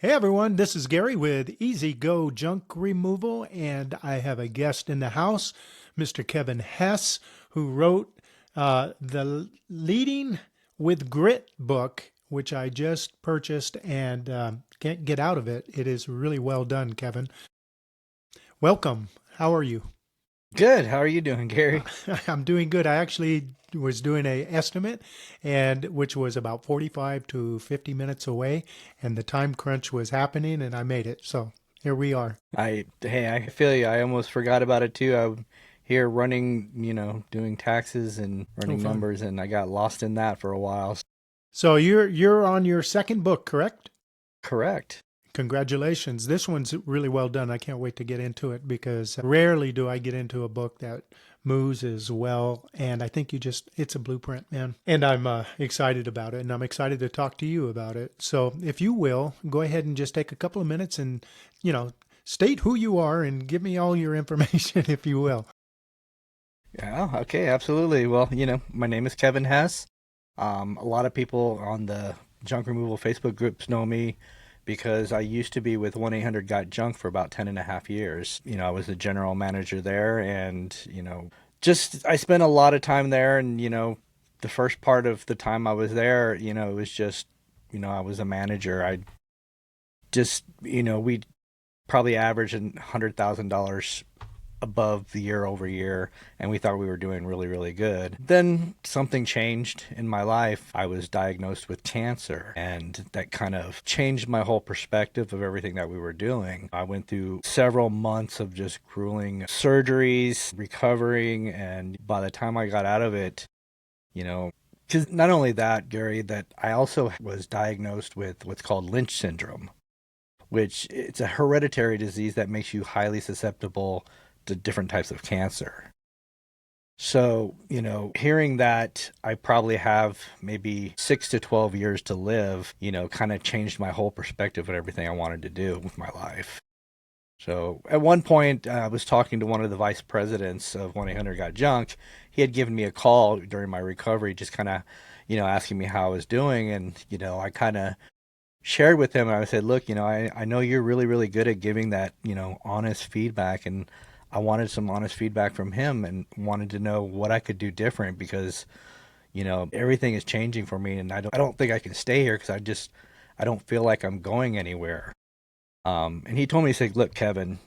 Hey everyone, this is Gary with Easy Go Junk Removal, and I have a guest in the house, Mr. Kevin Hess, who wrote the Leading with Grit book, which I just purchased and can't get out of it. It is really well done, Kevin. Welcome. How are you? Good. How are you doing, Gary? I'm doing good. I actually was doing a estimate and which was about 45 to 50 minutes away, and the time crunch was happening and I made it. So here we are. I feel you. I almost forgot about it too. I'm here running, doing taxes and Oh, running fun. numbers, and I got lost in that for a while. So you're on your second book, correct? Correct. Congratulations. This one's really well done. I can't wait to get into it because rarely do I get into a book that moves as well. And I think it's a blueprint, man. And I'm excited about it. And I'm excited to talk to you about it. So if you will, go ahead and just take a couple of minutes and, you know, state who you are and give me all your information, if you will. Yeah, okay, absolutely. Well, my name is Kevin Hess. A lot of people on the junk removal Facebook groups know me because I used to be with 1-800 Got Junk for about 10 and a half years. I was the general manager there, and, just I spent a lot of time there. And, the first part of the time I was there, it was just, I was a manager. I just, we probably averaged $100,000 above the year over year, and we thought we were doing really, really good. Then something changed in my life. I was diagnosed with cancer, and that kind of changed my whole perspective of everything that we were doing. I went through several months of just grueling surgeries, recovering, and by the time I got out of it, because not only that, Gary, that I also was diagnosed with what's called Lynch syndrome, which it's a hereditary disease that makes you highly susceptible to different types of cancer. So, hearing that I probably have maybe 6 to 12 years to live, kind of changed my whole perspective of everything I wanted to do with my life. So at one point, I was talking to one of the vice presidents of 1-800 Got Junk. He had given me a call during my recovery, just kind of, asking me how I was doing. And, I kind of shared with him, and I said, look, I know you're really, really good at giving that, honest feedback. And I wanted some honest feedback from him and wanted to know what I could do different because, everything is changing for me. And I don't think I can stay here because I don't feel like I'm going anywhere. And he told me, he said, look, Kevin,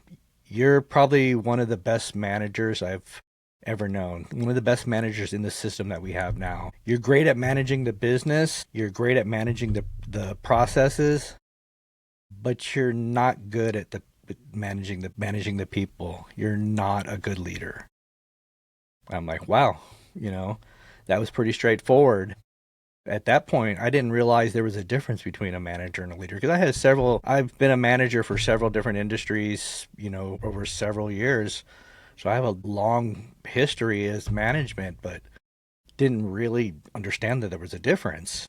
you're probably one of the best managers I've ever known. One of the best managers in the system that we have now. You're great at managing the business. You're great at managing the processes, but you're not good at the managing the people. You're not a good leader. I'm like, wow, that was pretty straightforward. At that point, I didn't realize there was a difference between a manager and a leader because I've been a manager for several different industries, over several years. So I have a long history as management, but didn't really understand that there was a difference.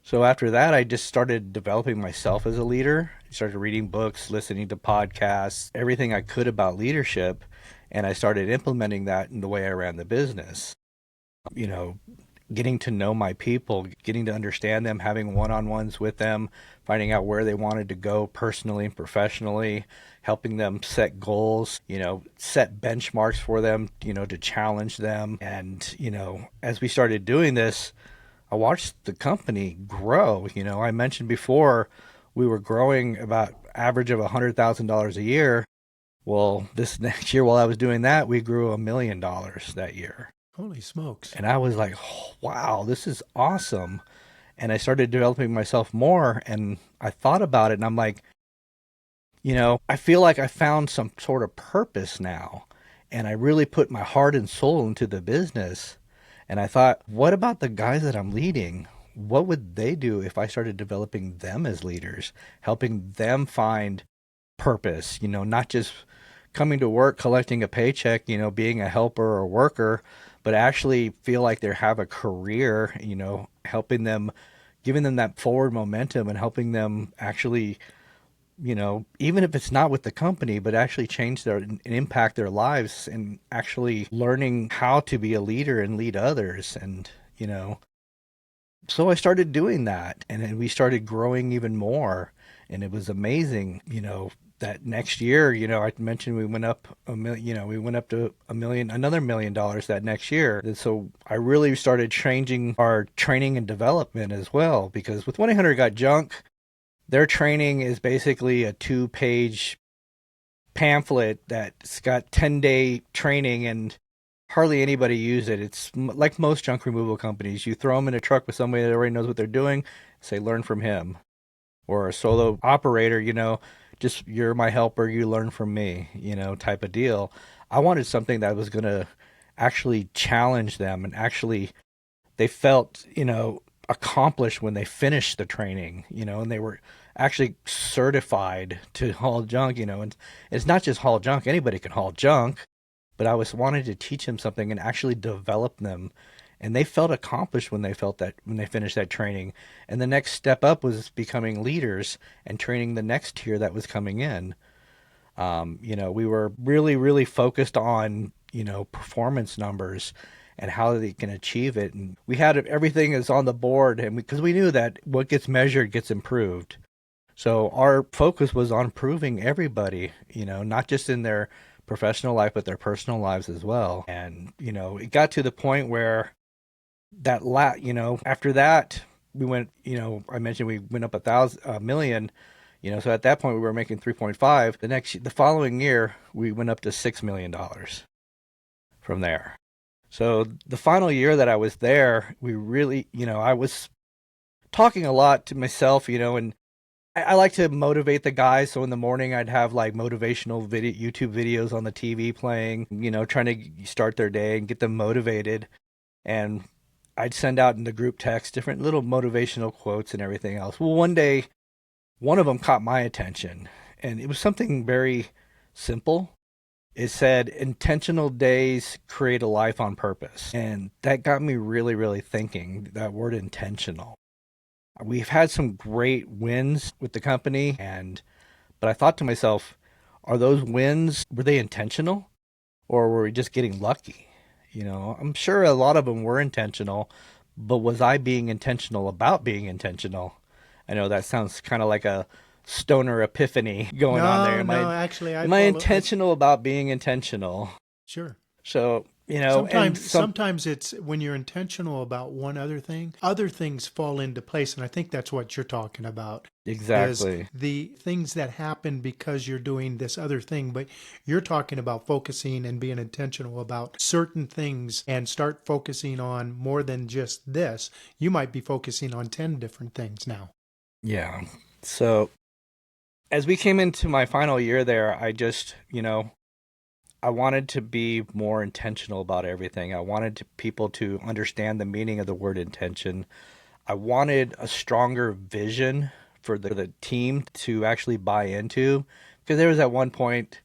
So after that, I just started developing myself as a leader. I started reading books, listening to podcasts, everything I could about leadership, and I started implementing that in the way I ran the business. You know, Getting to know my people, getting to understand them, having one-on-ones with them, finding out where they wanted to go personally and professionally, helping them set goals, set benchmarks for them, to challenge them. And, as we started doing this, I watched the company grow. I mentioned before we were growing about average of $100,000 a year. Well, this next year while I was doing that, we grew $1 million that year. Holy smokes. And I was like, oh, wow, this is awesome. And I started developing myself more. And I thought about it and I'm like, I feel like I found some sort of purpose now. And I really put my heart and soul into the business. And I thought, what about the guys that I'm leading? What would they do if I started developing them as leaders, helping them find purpose, not just coming to work, collecting a paycheck, being a helper or worker, but actually feel like they have a career, helping them, giving them that forward momentum and helping them actually, even if it's not with the company, but actually change their and impact their lives and actually learning how to be a leader and lead others. And, So I started doing that, and then we started growing even more, and it was amazing. That next year, I mentioned we went up a million. We went up to a million, another $1 million that next year. And so I really started changing our training and development as well, because with 1-800 Got Junk, their training is basically a 2-page pamphlet that's got 10-day training, and hardly anybody use it. It's like most junk removal companies. You throw them in a truck with somebody that already knows what they're doing, say, learn from him. Or a solo operator, just you're my helper, you learn from me, type of deal. I wanted something that was going to actually challenge them, and actually they felt, accomplished when they finished the training, and they were actually certified to haul junk, and it's not just haul junk. Anybody can haul junk, but I was wanted to teach them something and actually develop them. And they felt accomplished when they finished that training. And the next step up was becoming leaders and training the next tier that was coming in. We were really, really focused on, performance numbers and how they can achieve it. And we had everything is on the board, and because we knew that what gets measured gets improved. So our focus was on improving everybody, not just in their professional life, but their personal lives as well. And, it got to the point where after that, we went, I mentioned we went up a million, so at that point we were making 3.5. The following year, we went up to $6 million from there. So the final year that I was there, we really, I was talking a lot to myself, and I like to motivate the guys. So in the morning, I'd have like motivational YouTube videos on the TV playing, trying to start their day and get them motivated. And I'd send out in the group text different little motivational quotes and everything else. Well, one day, one of them caught my attention, and it was something very simple. It said, "Intentional days create a life on purpose." And that got me really, really thinking, that word intentional. We've had some great wins with the company, but I thought to myself, are those wins, were they intentional, or were we just getting lucky? I'm sure a lot of them were intentional, but was I being intentional about being intentional? I know that sounds kind of like a stoner epiphany going on there. No, Am no, I actually, I am I follow. intentional about being intentional? Sure. So, and Sometimes it's when you're intentional about one other thing, other things fall into place. And I think that's what you're talking about is exactly. the things that happen because you're doing this other thing. But you're talking about focusing and being intentional about certain things and start focusing on more than just this. You might be focusing on 10 different things now. Yeah. So, as we came into my final year there, I just, I wanted to be more intentional about everything. I wanted people to understand the meaning of the word intention. I wanted a stronger vision for the team to actually buy into, because there was at one point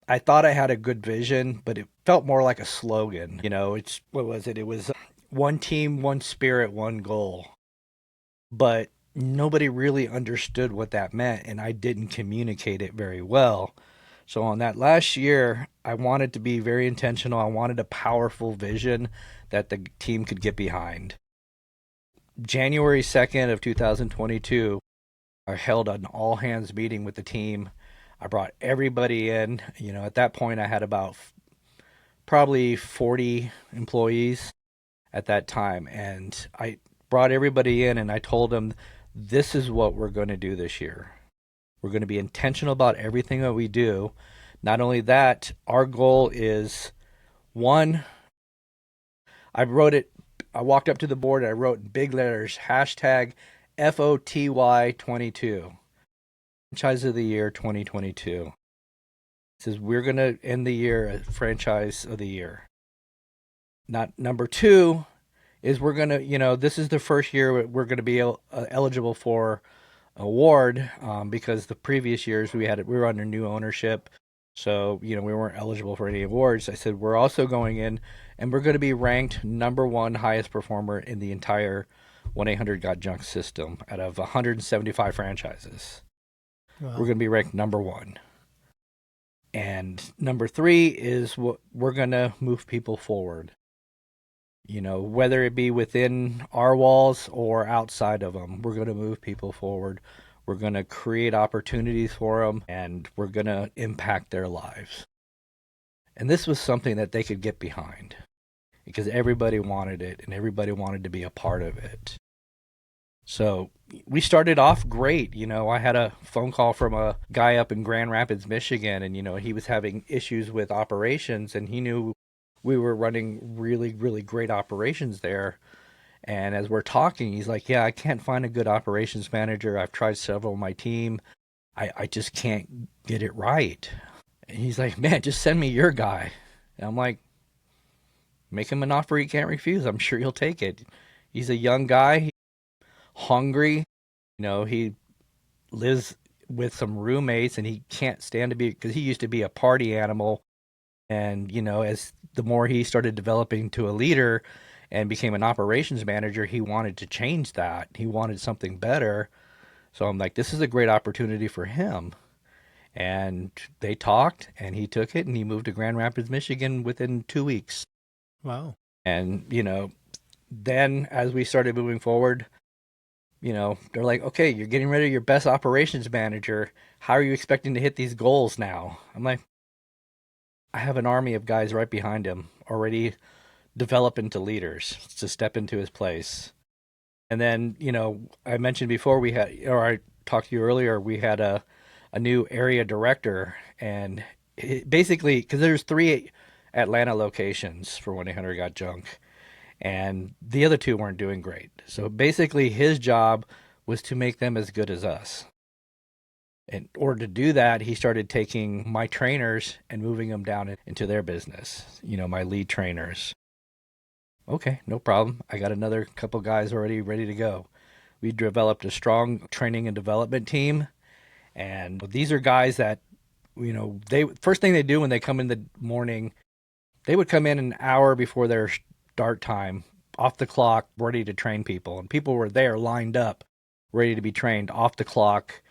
I thought I had a good vision, but it felt more like a slogan. It's what was it? It was one team, one spirit, one goal. But nobody really understood what that meant, and I didn't communicate it very well. So on that last year, I wanted to be very intentional. I wanted a powerful vision that the team could get behind. January 2nd of 2022, I held an all hands meeting with the team. I brought everybody in. At that point I had about probably 40 employees at that time, and I brought everybody in and I told them, this is what we're going to do this year. We're going to be intentional about everything that we do. Not only that, our goal is one, I wrote it, I walked up to the board and I wrote in big letters, hashtag FOTY22, Franchise of the Year 2022. It says we're going to end the year as Franchise of the Year. Not number two is we're going to, this is the first year we're going to be eligible for award, because the previous years we were under new ownership, so we weren't eligible for any awards. I said we're also going in and we're going to be ranked number one highest performer in the entire 1-800 Got Junk system out of 175 franchises. Wow. We're going to be ranked number one. And number three is what we're going to move people forward. Whether it be within our walls or outside of them, we're going to move people forward. We're going to create opportunities for them, and we're going to impact their lives. And this was something that they could get behind because everybody wanted it and everybody wanted to be a part of it. So we started off great. I had a phone call from a guy up in Grand Rapids, Michigan, and he was having issues with operations, and he knew we were running really, really great operations there. And as we're talking, he's like, "Yeah, I can't find a good operations manager. I've tried several on my team. I just can't get it right." And he's like, "Man, just send me your guy." And I'm like, "Make him an offer he can't refuse. I'm sure he'll take it." He's a young guy, hungry. He lives with some roommates and he can't stand to be, because he used to be a party animal. And, as the more he started developing to a leader and became an operations manager, he wanted to change that. He wanted something better. So I'm like, this is a great opportunity for him. And they talked and he took it and he moved to Grand Rapids, Michigan within 2 weeks. Wow. And, then as we started moving forward, they're like, okay, you're getting rid of your best operations manager. How are you expecting to hit these goals now? I'm like, I have an army of guys right behind him already develop into leaders to step into his place. And then, I mentioned before I talked to you earlier, we had a new area director. And basically, because there's 3 Atlanta locations for 1-800-GOT-JUNK, and the other 2 weren't doing great. So basically, his job was to make them as good as us. In order to do that, he started taking my trainers and moving them down into their business, my lead trainers. Okay, no problem. I got another couple guys already ready to go. We developed a strong training and development team. And these are guys that, they first thing they do when they come in the morning, they would come in an hour before their start time, off the clock, ready to train people. And people were there lined up, ready to be trained off the clock.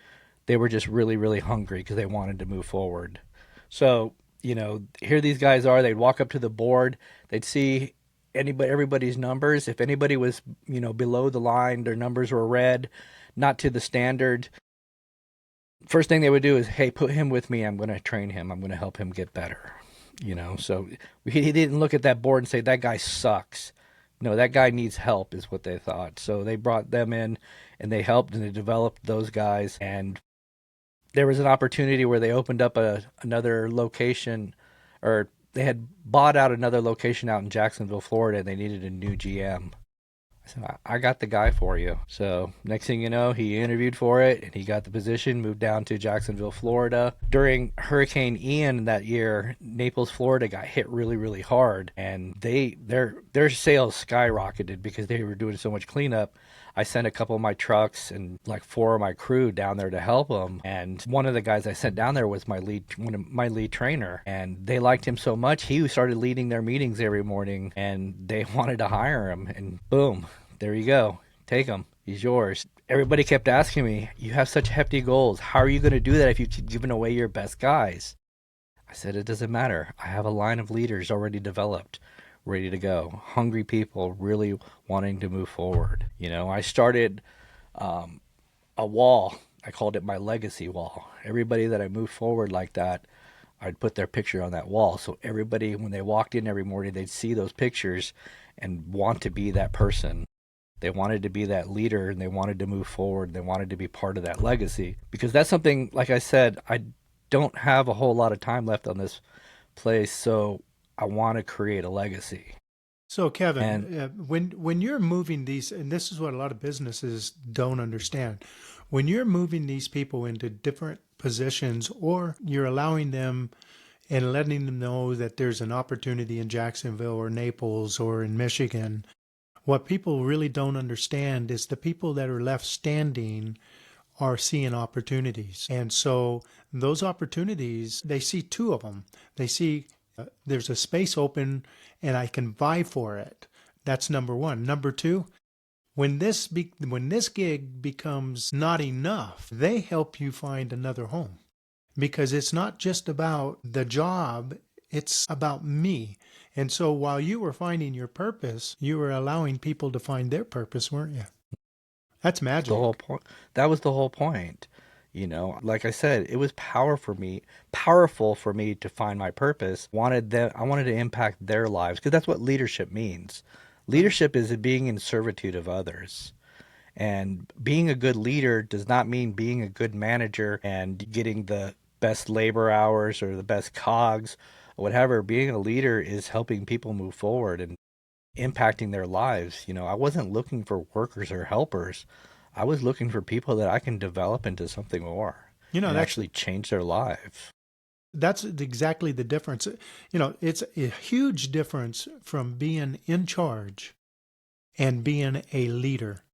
They were just really, really hungry because they wanted to move forward. So, here these guys are. They'd walk up to the board. They'd see everybody's numbers. If anybody was, below the line, their numbers were red, not to the standard. First thing they would do is, hey, put him with me. I'm going to train him. I'm going to help him get better. So he didn't look at that board and say, that guy sucks. No, that guy needs help is what they thought. So they brought them in and they helped and they developed those guys. And there was an opportunity where they opened up another location, or they had bought out another location out in Jacksonville, Florida, and they needed a new GM. I said, I got the guy for you. So next thing you know, he interviewed for it and he got the position, moved down to Jacksonville, Florida. During Hurricane Ian that year, Naples, Florida got hit really, really hard, and their sales skyrocketed because they were doing so much cleanup. I sent a couple of my trucks and like 4 of my crew down there to help them. And one of the guys I sent down there was one of my lead trainer. And they liked him so much, he started leading their meetings every morning and they wanted to hire him. And boom, there you go. Take him. He's yours. Everybody kept asking me, you have such hefty goals. How are you going to do that if you keep giving away your best guys? I said, it doesn't matter. I have a line of leaders already developed, ready to go. Hungry people really wanting to move forward. I started a wall. I called it my legacy wall. Everybody that I moved forward like that, I'd put their picture on that wall. So everybody, when they walked in every morning, they'd see those pictures and want to be that person. They wanted to be that leader and they wanted to move forward. And they wanted to be part of that legacy, because that's something, like I said, I don't have a whole lot of time left on this place. So I want to create a legacy. So, And Kevin, when you're moving these, and this is what a lot of businesses don't understand, when you're moving these people into different positions, or you're allowing them and letting them know that there's an opportunity in Jacksonville or Naples or in Michigan, what people really don't understand is the people that are left standing are seeing opportunities. And so those opportunities, they see 2 of them. They see there's a space open and I can vie for it. That's number 1. Number 2, when this gig becomes not enough, they help you find another home, because it's not just about the job, it's about me. And so while you were finding your purpose, you were allowing people to find their purpose, weren't you? That's The whole magic. point. That was the whole point. Like I said, it was powerful for me to find my purpose. I wanted to impact their lives because that's what leadership means. Right. Leadership is being in servitude of others. And being a good leader does not mean being a good manager and getting the best labor hours or the best cogs or whatever. Being a leader is helping people move forward and impacting their lives. I wasn't looking for workers or helpers. I was looking for people that I can develop into something more You know, and that's actually change their lives. that's exactly the difference. It's a huge difference from being in charge and being a leader.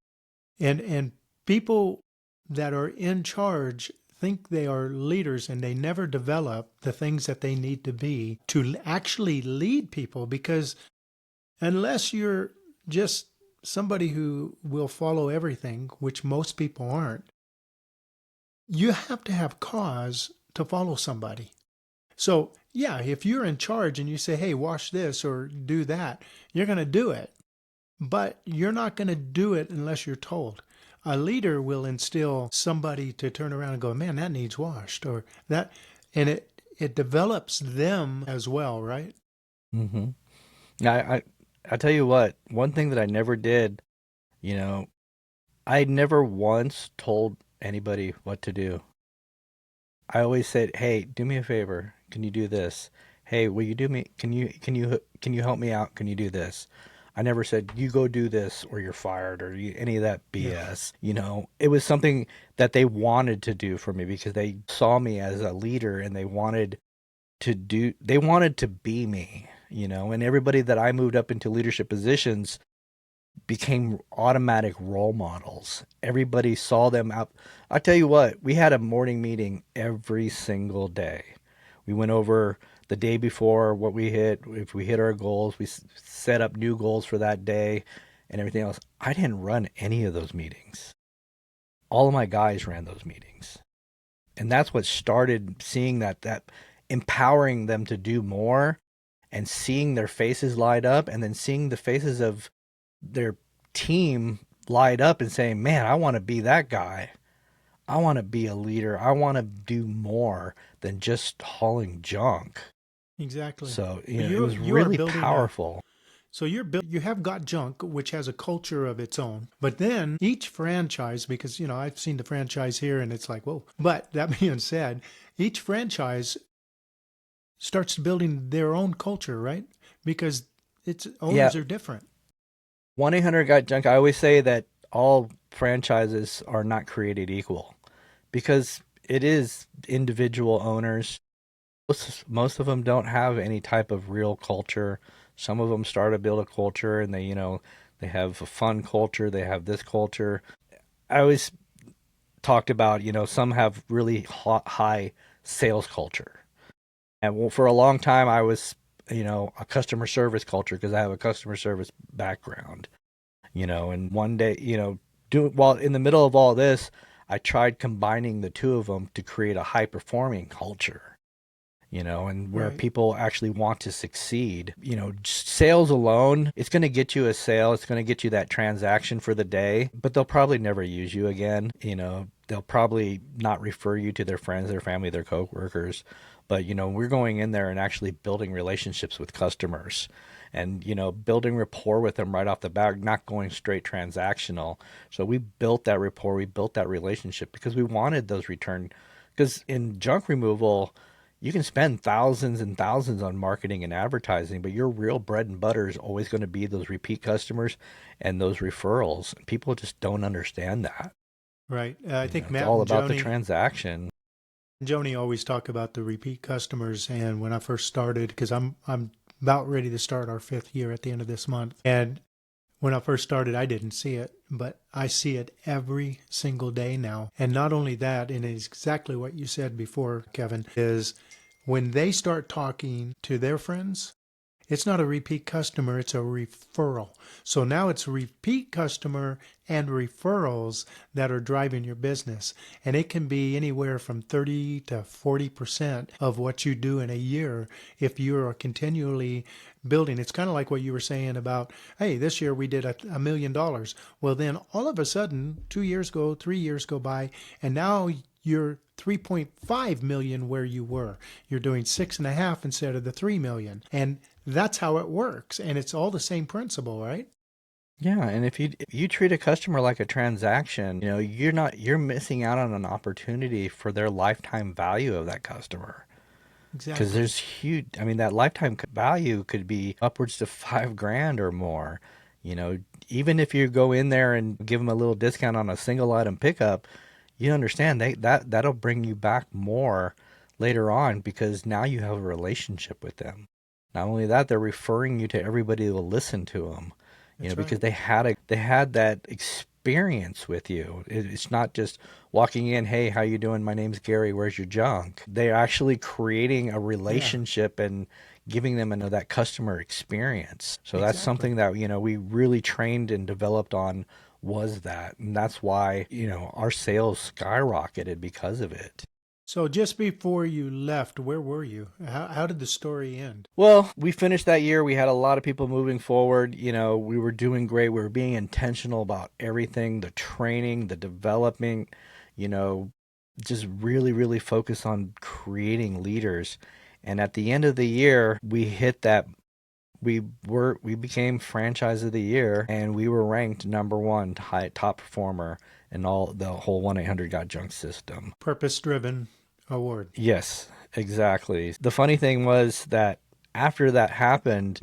And people that are in charge think they are leaders and they never develop the things that they need to be to actually lead people, because unless you're just somebody who will follow everything, which most people aren't, you have to have cause to follow somebody. So, yeah, if you're in charge and you say, hey, wash this or do that, you're going to do it. But you're not going to do it unless you're told. A leader will instill somebody to turn around and go, man, that needs washed, or that, and it develops them as well, right? hmm I tell you what, one thing that I never did, you know, I never once told anybody what to do. I always said, "Hey, do me a favor. Can you do this? Hey, will you do me? Can you help me out? Can you do this?" I never said, "You go do this or you're fired," or any of that Yeah, BS. It was something that they wanted to do for me because they saw me as a leader and they wanted to be me. And everybody that I moved up into leadership positions became automatic role models. Everybody saw them out. I tell you what, we had a morning meeting every single day. We went over the day before what we hit, if we hit our goals, we set up new goals for that day and everything else. I didn't run any of those meetings. All of my guys ran those meetings. And that's what started seeing that empowering them to do more and seeing their faces light up and then seeing the faces of their team light up and saying, "Man, I want to be that guy. I want to be a leader. I want to do more than just hauling junk." exactly. So, it You was you are really building a powerful. so you have got junk which has a culture of its own. But then each franchise, because I've seen the franchise here and it's like, whoa. But that being said, each franchise starts building their own culture, right? Because its Yeah, owners are different. 1-800 Got Junk. I always say that all franchises are not created equal because it is individual owners. Most of them don't have any type of real culture. Some of them start to build a culture and they have a fun culture, they have this culture. I always talked about, some have really high sales culture. And for a long time, I was, a customer service culture because I have a customer service background, and one day, while in the middle of all this, I tried combining the two of them to create a high performing culture, and where Right. people actually want to succeed. Sales alone, it's going to get you a sale, it's going to get you that transaction for the day, but they'll probably never use you again. They'll probably not refer you to their friends, their family, their coworkers. But, we're going in there and actually building relationships with customers and, building rapport with them right off the bat, not going straight transactional. So we built that rapport, we built that relationship because we wanted those return. Because in junk removal, you can spend thousands and thousands on marketing and advertising, but your real bread and butter is always going to be those repeat customers and those referrals. People just don't understand that. Right. I think It's Matt all and about the Joni transaction. Joni always talk about the repeat customers. And when I first started, because I'm about ready to start our 5th year at the end of this month, and when I first started, I didn't see it, but I see it every single day now. And not only that, and it's exactly what you said before, Kevin, is when they start talking to their friends, It's not a repeat customer, it's a referral. So now it's repeat customer and referrals that are driving your business. And it can be anywhere from 30 to 40% of what you do in a year if you are continually building. It's kind of like what you were saying about, hey, this year we did $1 million. Well, then all of a sudden, 2 years go, 3 years go by, and now you're 3.5 million where you were. You're doing 6.5 instead of the 3 million. And that's how it works. And it's all the same principle, right? Yeah, and if you treat a customer like a transaction, you're missing out on an opportunity for their lifetime value of that customer. Because Exactly. there's huge, I mean, that lifetime value could be upwards to 5 grand or more. You know, even if you go in there and give them a little discount on a single item pickup, you understand that'll bring you back more later on because now you have a relationship with them. Not only that, they're referring you to everybody who will listen to them, That's because right. they had that experience with you. It's not just walking in, hey, how you doing? My name's Gary. Where's your junk? They're actually creating a Yeah, relationship and giving them that customer experience. So that's exactly. something that we really trained and developed on was that, and that's why our sales skyrocketed because of it. So just before you left, where were you? How did the story end? Well, we finished that year. We had a lot of people moving forward. We were doing great. We were being intentional about everything, the training, the developing, you know, just really, really focus on creating leaders. And at the end of the year, we hit that we became franchise of the year and we were ranked number one top performer in all the whole 1-800 got junk system. Purpose driven award. Yes, exactly. The funny thing was that after that happened,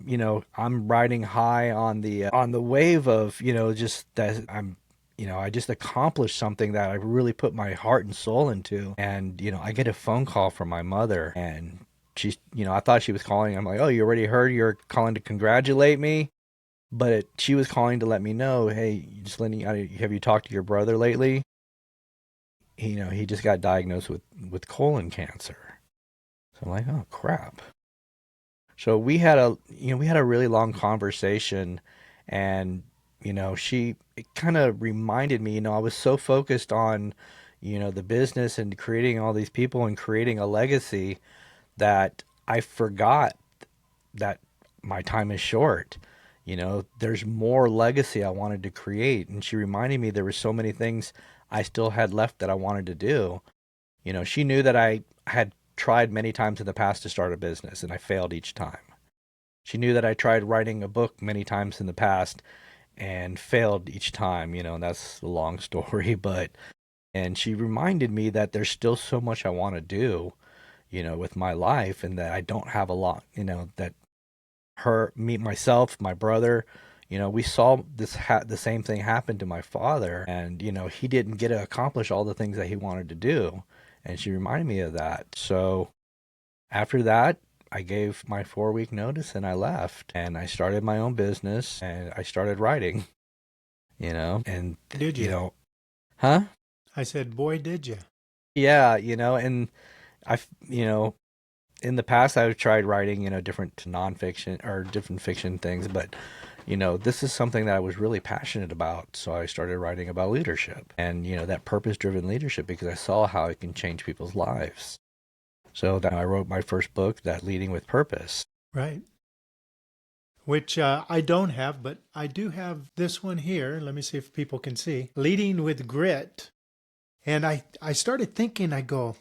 I'm riding high on the wave of, just that I just accomplished something that I really put my heart and soul into. And, I get a phone call from my mother and she's, I thought she was calling. I'm like, "Oh, you already heard you're calling to congratulate me?" But she was calling to let me know, "Hey, just letting have you talked to your brother lately? He just got diagnosed with colon cancer." So I'm like, "Oh crap." So we had a really long conversation, and she it kind of reminded me, I was so focused on the business and creating all these people and creating a legacy that I forgot that my time is short. There's more legacy I wanted to create, and she reminded me there were so many things I still had left that I wanted to do. She knew that I had tried many times in the past to start a business and I failed each time. She knew that I tried writing a book many times in the past and failed each time, and that's a long story, but and she reminded me that there's still so much I want to do, with my life and that I don't have a lot, that myself, my brother, we saw the same thing happen to my father and he didn't get to accomplish all the things that he wanted to do. And she reminded me of that. So after that, I gave my 4 week notice and I left and I started my own business and I started writing, and, Did you you? know, huh? I said, boy, did you? Yeah, and I, in the past I've tried writing, different nonfiction or different fiction things, but this is something that I was really passionate about. So I started writing about leadership and, that purpose driven leadership because I saw how it can change people's lives. So that I wrote my first book, that Leading with Purpose. Right. Which I don't have, but I do have this one here. Let me see if people can see. Leading with Grit. And I started thinking, I go,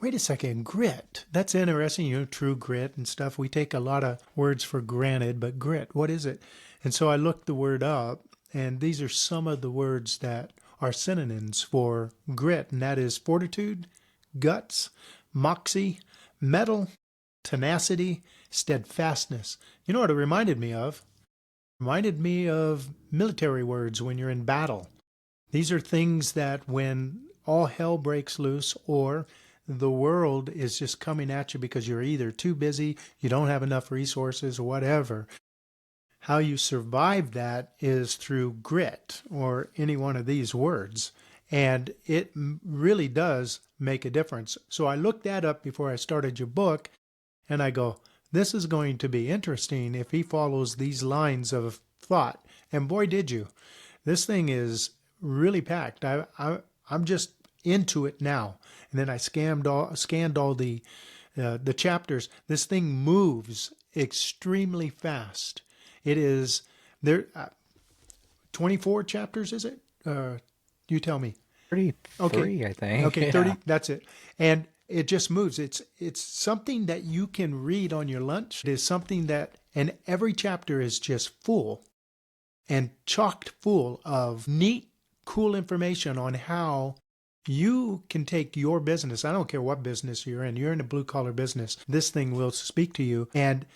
wait a second, grit. That's interesting, true grit and stuff. We take a lot of words for granted, but grit, what is it? And so I looked the word up, and these are some of the words that are synonyms for grit, and that is fortitude, guts, moxie, mettle, tenacity, steadfastness. You know what it reminded me of? Reminded me of military words when you're in battle. These are things that when all hell breaks loose or the world is just coming at you because you're either too busy, you don't have enough resources, or whatever, how you survive that is through grit or any one of these words. And it really does make a difference. So I looked that up before I started your book and I go, this is going to be interesting if he follows these lines of thought. And boy, did you. This thing is really packed. I'm just into it now. And then I scanned all the chapters. This thing moves extremely fast. It is there. 24 chapters, is it? You tell me. 33, Okay. I think. Okay, Yeah. 30. That's it. And it just moves. It's something that you can read on your lunch. It is something that, and every chapter is just full and chocked full of neat, cool information on how you can take your business. I don't care what business you're in. You're in a blue collar business. This thing will speak to you. And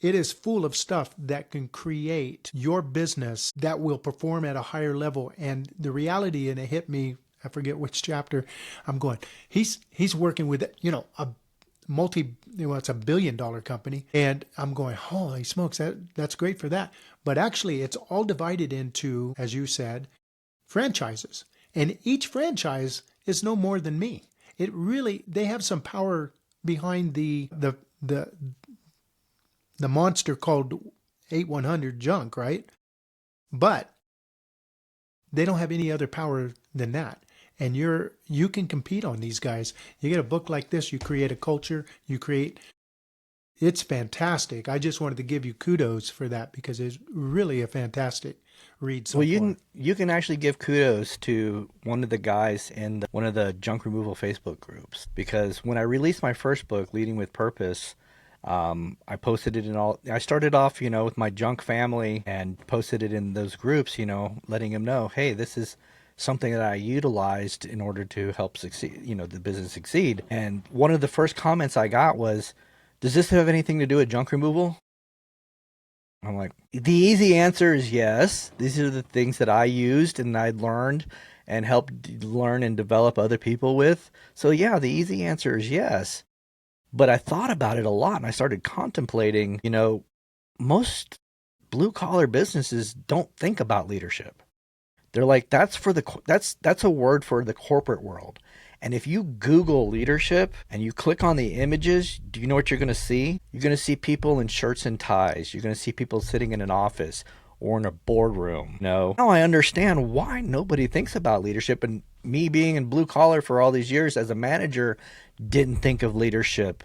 it is full of stuff that can create your business that will perform at a higher level. And the reality, and it hit me, I forget which chapter I'm going. He's working with, a it's $1 billion company. And I'm going, holy smokes, that's great for that. But actually it's all divided into, as you said, franchises. And each franchise is no more than me. It really, they have some power behind the monster called 8100 junk, right? But they don't have any other power than that. And you can compete on these guys. You get a book like this, you create a culture, it's fantastic. I just wanted to give you kudos for that because it's really a fantastic read so Well, far. you can actually give kudos to one of the guys in one of the junk removal Facebook groups, because when I released my first book, Leading with Purpose, I posted it in all. I started off, with my junk family and posted it in those groups, letting them know, hey, this is something that I utilized in order to help succeed, the business succeed. And one of the first comments I got was, "Does this have anything to do with junk removal?" I'm like, the easy answer is yes. These are the things that I used and I learned and helped learn and develop other people with. So yeah, the easy answer is yes. But I thought about it a lot and I started contemplating, most blue collar businesses don't think about leadership. They're like, that's a word for the corporate world. And if you Google leadership and you click on the images, do you know what you're going to see? You're going to see people in shirts and ties. You're going to see people sitting in an office or in a boardroom. No. Now I understand why nobody thinks about leadership. And me being in blue collar for all these years as a manager didn't think of leadership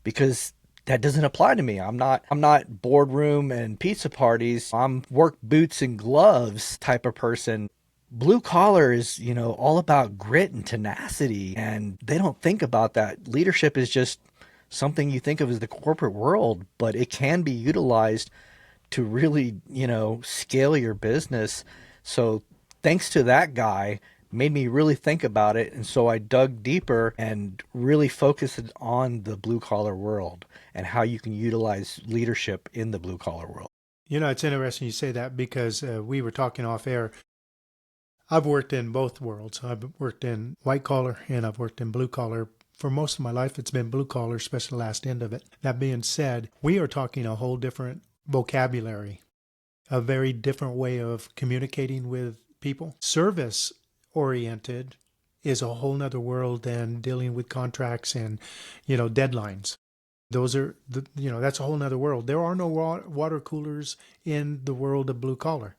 because that doesn't apply to me. I'm not boardroom and pizza parties. I'm work boots and gloves type of person. Blue collar is, all about grit and tenacity, and they don't think about that. Leadership is just something you think of as the corporate world, but it can be utilized to really, scale your business. So thanks to that guy, made me really think about it. And so I dug deeper and really focused on the blue collar world and how you can utilize leadership in the blue collar world. It's interesting you say that because we were talking off air. I've worked in both worlds. I've worked in white collar and I've worked in blue collar. For most of my life, it's been blue collar, especially the last end of it. That being said, we are talking a whole different vocabulary, a very different way of communicating with people. Service oriented is a whole nother world than dealing with contracts and, deadlines. Those are that's a whole nother world. There are no water coolers in the world of blue collar.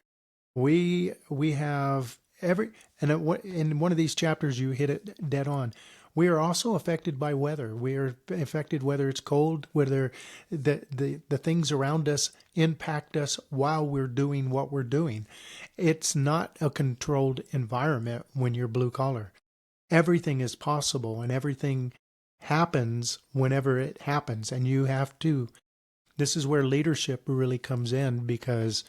We have in one of these chapters you hit it dead on. We are also affected by weather. We are affected whether it's cold, whether the things around us impact us while we're doing what we're doing. It's not a controlled environment when you're blue collar. Everything is possible and everything happens whenever it happens. And this is where leadership really comes in because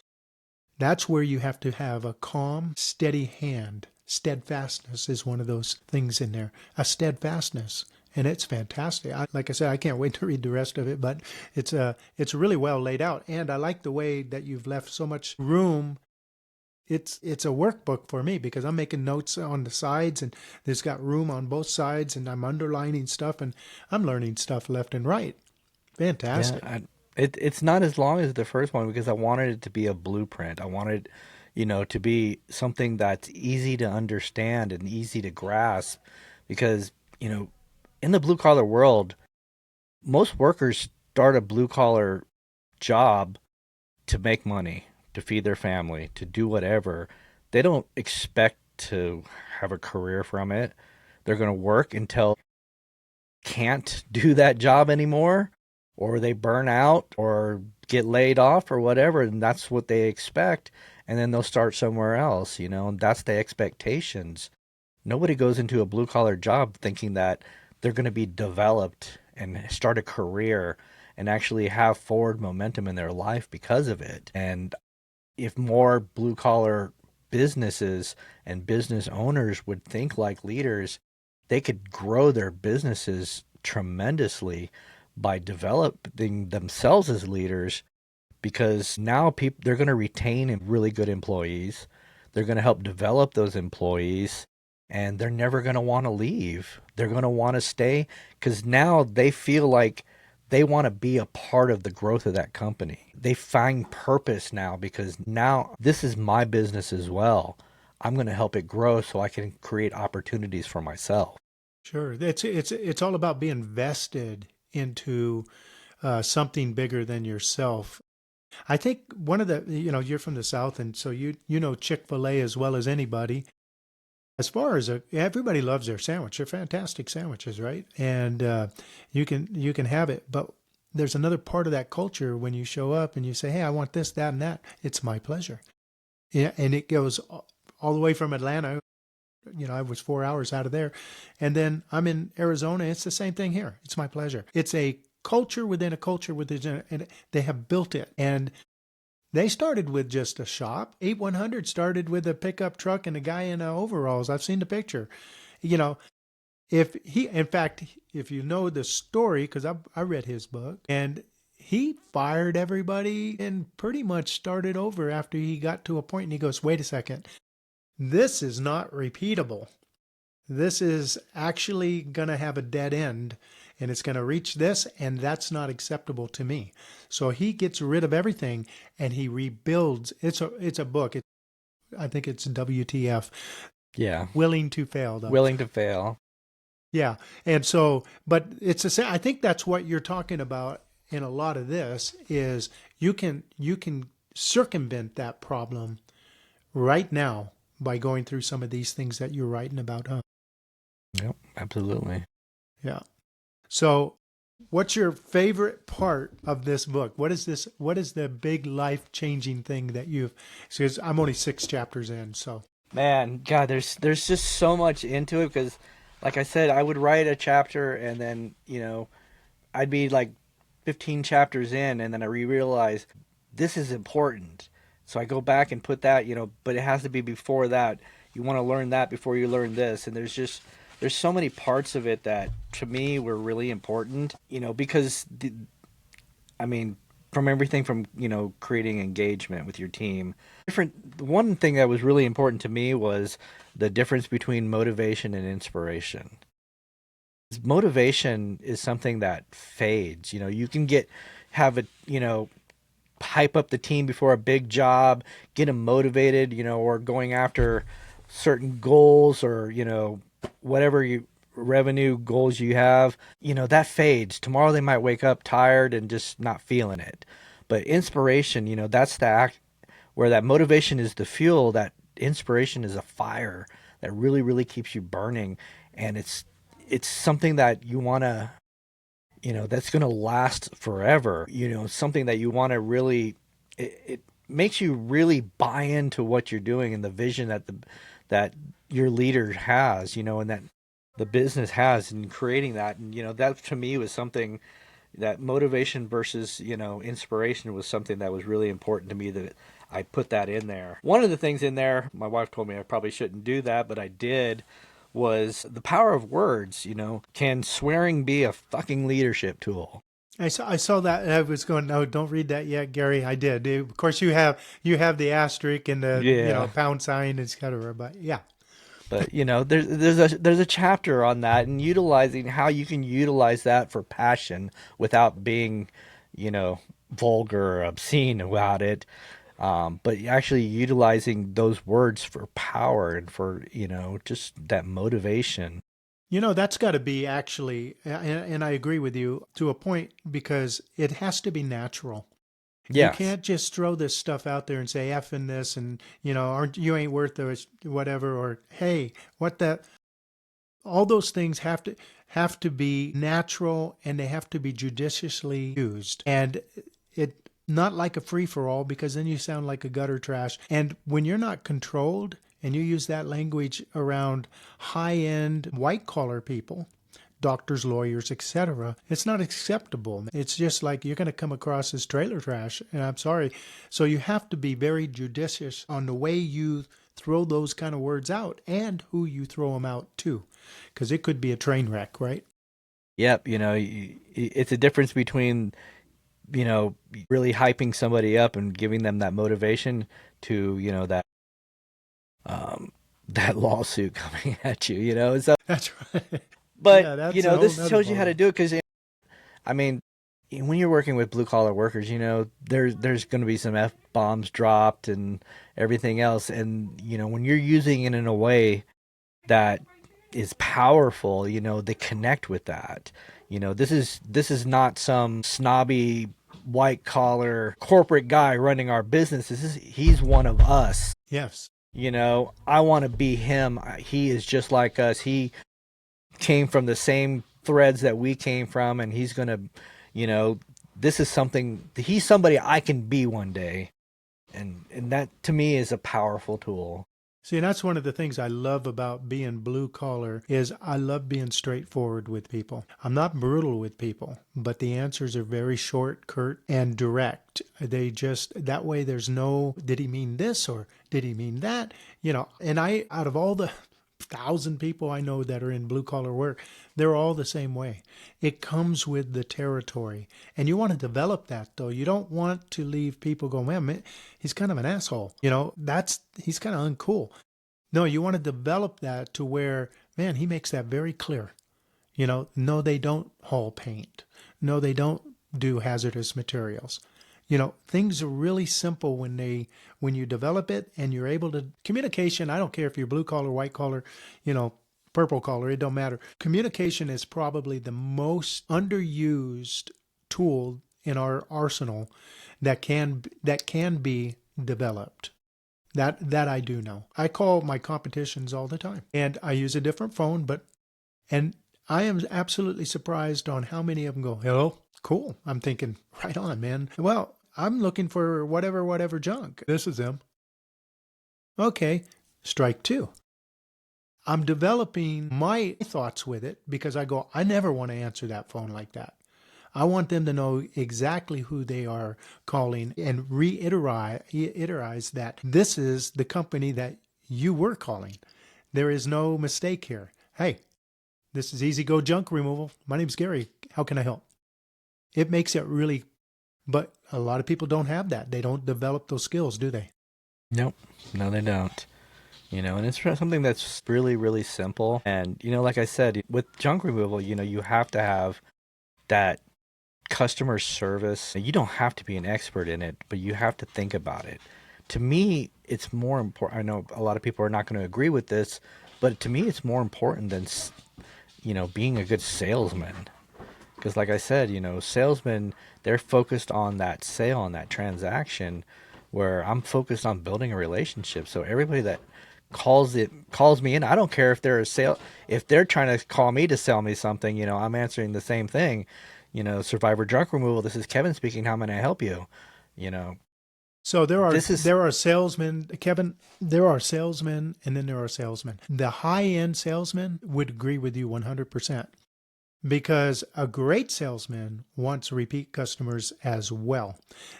that's where you have to have a calm, steady hand. Steadfastness is one of those things in there. A steadfastness. And it's fantastic. Like I said, I can't wait to read the rest of it, but it's really well laid out. And I like the way that you've left so much room. It's a workbook for me because I'm making notes on the sides and there's got room on both sides and I'm underlining stuff and I'm learning stuff left and right. Yeah, Fantastic. it's not as long as the first one because I wanted it to be a blueprint. I wanted, to be something that's easy to understand and easy to grasp because, in the blue collar world, most workers start a blue collar job to make money, to feed their family, to do whatever. They don't expect to have a career from it. They're going to work until can't do that job anymore, or they burn out or get laid off or whatever, and that's what they expect, and then they'll start somewhere else, and that's the expectations. Nobody goes into a blue collar job thinking that they're going to be developed and start a career and actually have forward momentum in their life because of it. And if more blue collar businesses and business owners would think like leaders, they could grow their businesses tremendously by developing themselves as leaders, because now people, they're going to retain really good employees. They're going to help develop those employees, and they're never going to want to leave. They're going to want to stay because now they feel like they want to be a part of the growth of that company. They find purpose now because now this is my business as well. I'm going to help it grow so I can create opportunities for myself. Sure. It's all about being vested into something bigger than yourself. I think one of the, you're from the South, and so you know Chick-fil-A as well as anybody. As far as everybody loves their sandwich, they're fantastic sandwiches, right? And you can have it, but there's another part of that culture when you show up and you say, "Hey, I want this, that, and that." It's my pleasure. Yeah, and it goes all the way from Atlanta. I was 4 hours out of there, and then I'm in Arizona. It's the same thing here. It's my pleasure. It's a culture within a culture within, and they have built it. And they started with just a shop. 8100 started with a pickup truck and a guy in overalls. I've seen the picture. You know, in fact, if you know the story, because I read his book, and he fired everybody and pretty much started over after he got to a point, and he goes, "Wait a second, this is not repeatable. This is actually going to have a dead end, and it's going to reach this, and that's not acceptable to me." So he gets rid of everything and he rebuilds. It's a book. I think it's WTF, Yeah. Willing to Fail, though. Willing to fail. Yeah. And so, but it's the same. I think that's what you're talking about in a lot of this is you can circumvent that problem right now by going through some of these things that you're writing about, huh? Yep, absolutely. Yeah. So, what's your favorite part of this book? What is this? What is the big life-changing thing that you've? Because I'm only 6 chapters in, so. Man, God, there's just so much into it because, like I said, I would write a chapter and then I'd be like 15 chapters in, and then I realize this is important. So I go back and put that, but it has to be before that. You want to learn that before you learn this, and there's so many parts of it that to me were really important, because I mean, from everything from, creating engagement with your team. One thing that was really important to me was the difference between motivation and inspiration. Motivation is something that fades. You can have it, hype up the team before a big job, get them motivated, or going after certain goals or, whatever revenue goals you have, that fades. Tomorrow they might wake up tired and just not feeling it. But inspiration, that's the act where that motivation is the fuel, that inspiration is a fire that really, really keeps you burning. And it's something that you want to, that's going to last forever, something that you want to really, it makes you really buy into what you're doing and the vision that your leader has, and that the business has in creating that. And, that to me was something that motivation versus, inspiration was something that was really important to me, that I put that in there. One of the things in there, my wife told me I probably shouldn't do that, but I did, was the power of words. Can swearing be a fucking leadership tool? I saw that, and I was going, "No, don't read that yet, Gary." I did. Of course, you have the asterisk and the Yeah. pound sign, etc. But yeah. But there's a chapter on that and utilizing how you can utilize that for passion without being, vulgar or obscene about it. But actually utilizing those words for power and for, just that motivation. That's got to be actually, and I agree with you to a point because it has to be natural. You Yes. can't just throw this stuff out there and say F in this and, aren't you ain't worth the whatever, or hey, what the, all those things have to be natural and they have to be judiciously used. And it not like a free for all because then you sound like a gutter trash. And when you're not controlled and you use that language around high end white collar people, doctors, lawyers, etc. It's not acceptable. It's just like you're going to come across as trailer trash, and I'm sorry. So you have to be very judicious on the way you throw those kind of words out and who you throw them out to, because it could be a train wreck, right? Yep. It's a difference between, really hyping somebody up and giving them that motivation to, um, that lawsuit coming at you, So, That's right. but, Yeah, that's a whole this nother shows you how to ballgame. do it because, I mean, when you're working with blue collar workers, there's going to be some F bombs dropped and everything else. And, when you're using it in a way that is powerful, they connect with that. This is not some snobby white collar corporate guy running our business. He's one of us. Yes. I want to be him. He is just like us. He came from the same threads that we came from, and he's gonna, you know, this is something. He's somebody I can be one day, and that to me is a powerful tool. See, and that's one of the things I love about being blue collar is I love being straightforward with people. I'm not brutal with people, but the answers are very short, curt, and direct. They just that way there's no did he mean this or did he mean that? And I out of all the 1,000 people I know that are in blue collar work, they're all the same way. It comes with the territory. And you want to develop that though. You don't want to leave people go, man, he's kind of an asshole. He's kind of uncool. No, you want to develop that to where, man, he makes that very clear. No, they don't haul paint. No, they don't do hazardous materials. Things are really simple when you develop it and you're able to communication. I don't care if you're blue collar, white collar, purple collar, it don't matter. Communication is probably the most underused tool in our arsenal that can be developed. That I do know. I call my competitions all the time, and I use a different phone, and I am absolutely surprised on how many of them go, "Hello, cool." I'm thinking, right on, man. Well, I'm looking for whatever junk. This is them. Okay, strike two. I'm developing my thoughts with it because I go, I never want to answer that phone like that. I want them to know exactly who they are calling and reiterate that this is the company that you were calling. There is no mistake here. Hey, this is Easy Go Junk Removal. My name's Gary. How can I help? It makes it really, but a lot of people don't have that. They don't develop those skills, do they? Nope, no, they don't. And it's something that's really, really simple. And like I said, with junk removal, you have to have that customer service. You don't have to be an expert in it, but you have to think about it. To me, it's more important. I know a lot of people are not going to agree with this, but to me, it's more important than being a good salesman. Because, like I said, salesmen, they're focused on that sale, on that transaction, where I'm focused on building a relationship. So everybody that calls me in, I don't care if they're trying to call me to sell me something. I'm answering the same thing. Survivor Drunk Removal. This is Kevin speaking. How may I help you? You know, So there are this is there are salesmen, Kevin. There are salesmen, and then there are salesmen. The high end salesman would agree with you 100%. Because a great salesman wants repeat customers as well.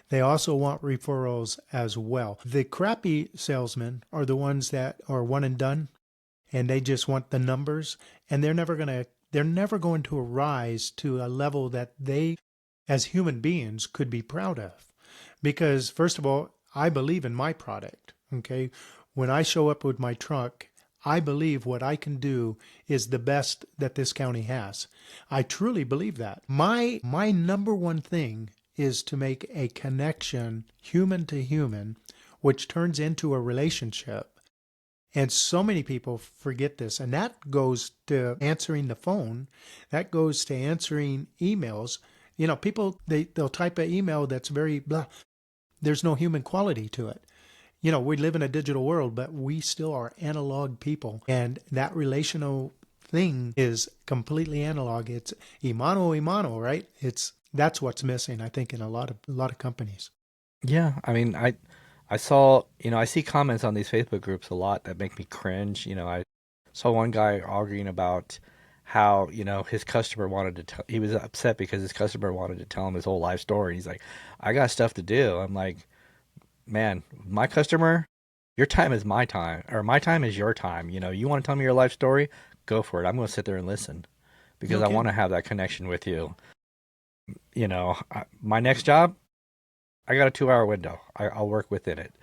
They also want referrals as well. The crappy salesmen are the ones that are one and done and they just want the numbers, and they're never going to rise to a level that they as human beings could be proud of. Because first of all, I believe in my product, okay? When I show up with my truck, I believe what I can do is the best that this county has. I truly believe that. My number one thing is to make a connection human to human, which turns into a relationship. And so many people forget this. And that goes to answering the phone. That goes to answering emails. You know, people, they'll type an email that's very blah. There's no human quality to it. You know, we live in a digital world, but we still are analog people. And that relational thing is completely analog. It's imano, right? That's what's missing, I think, in a lot of companies. Yeah, I mean, I saw, I see comments on these Facebook groups a lot that make me cringe. I saw one guy arguing about how, his customer wanted to tell, he was upset because his customer wanted to tell him his whole life story. He's like, I got stuff to do. I'm like, man, my customer, your time is my time, or my time is your time. You want to tell me your life story? Go for it. I'm going to sit there and listen because No I want kidding. to have that connection with you. My next job, I got a 2 hour window. I'll work within it.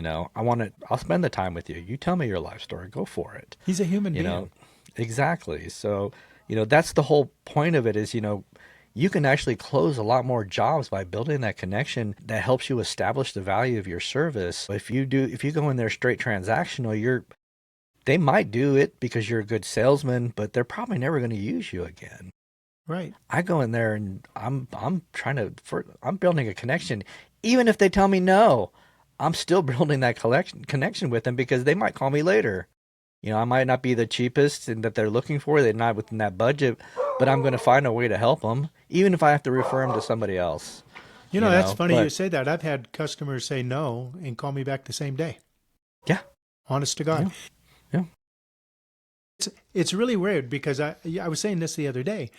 I'll spend the time with you. You tell me your life story. Go for it. He's a human You know, being. exactly. So, that's the whole point of it is, you can actually close a lot more jobs by building that connection that helps you establish the value of your service. If you go in there straight transactional, they might do it because you're a good salesman, but they're probably never going to use you again. Right. I go in there and I'm building a connection. Even if they tell me no, I'm still building that connection with them because they might call me later. I might not be the cheapest and that they're looking for. They're not within that budget, but I'm going to find a way to help them, even if I have to refer them to somebody else. You know, that's funny you But say that. I've had customers say no and call me back the same day. yeah, Honest to God. yeah, yeah, It's really weird because I was saying this the other day.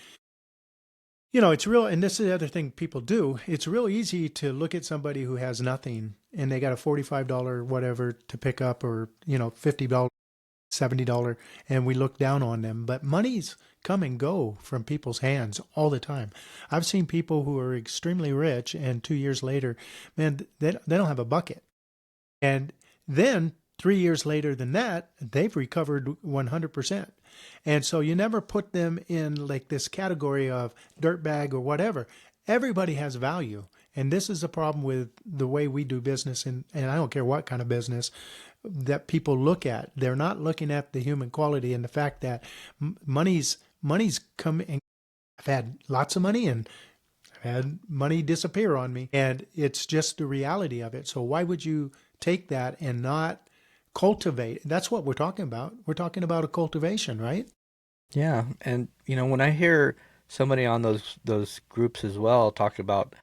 You know, it's real, and this is the other thing people do. It's real easy to look at somebody who has nothing and they got a $45 whatever to pick up, or, $50, $70, and we look down on them. But money's come and go from people's hands all the time. I've seen people who are extremely rich and 2 years later, man, they don't have a bucket. And then 3 years later than that, they've recovered 100%. And so you never put them in like this category of dirtbag or whatever. Everybody has value. And this is the problem with the way we do business. And I don't care what kind of business that people look at. They're not looking at the human quality and the fact that money's come and I've had lots of money and had money disappear on me. And it's just the reality of it. So why would you take that and not cultivate? That's what we're talking about. We're talking about a cultivation, right? yeah. And when I hear somebody on those groups as well talk about,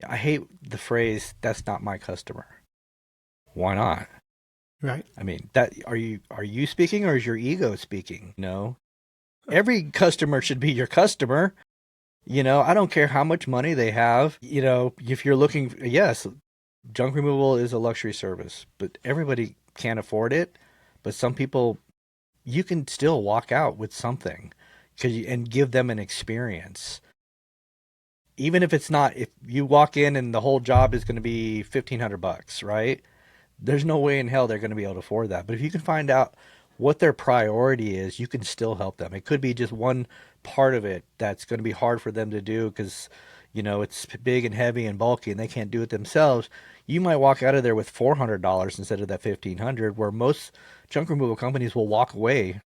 I hate the phrase "that's not my customer." Why not? Right. I mean, that are you speaking or is your ego speaking? Every customer should be your customer. I don't care how much money they have. If you're looking, yes, junk removal is a luxury service, but everybody can't afford it. But some people, you can still walk out with something and give them an experience. Even if it's not, if you walk in and the whole job is going to be $1,500, right? There's no way in hell they're going to be able to afford that. But if you can find out what their priority is, you can still help them. It could be just one part of it that's going to be hard for them to do because, it's big and heavy and bulky and they can't do it themselves. You might walk out of there with $400 instead of that 1,500, where most junk removal companies will walk away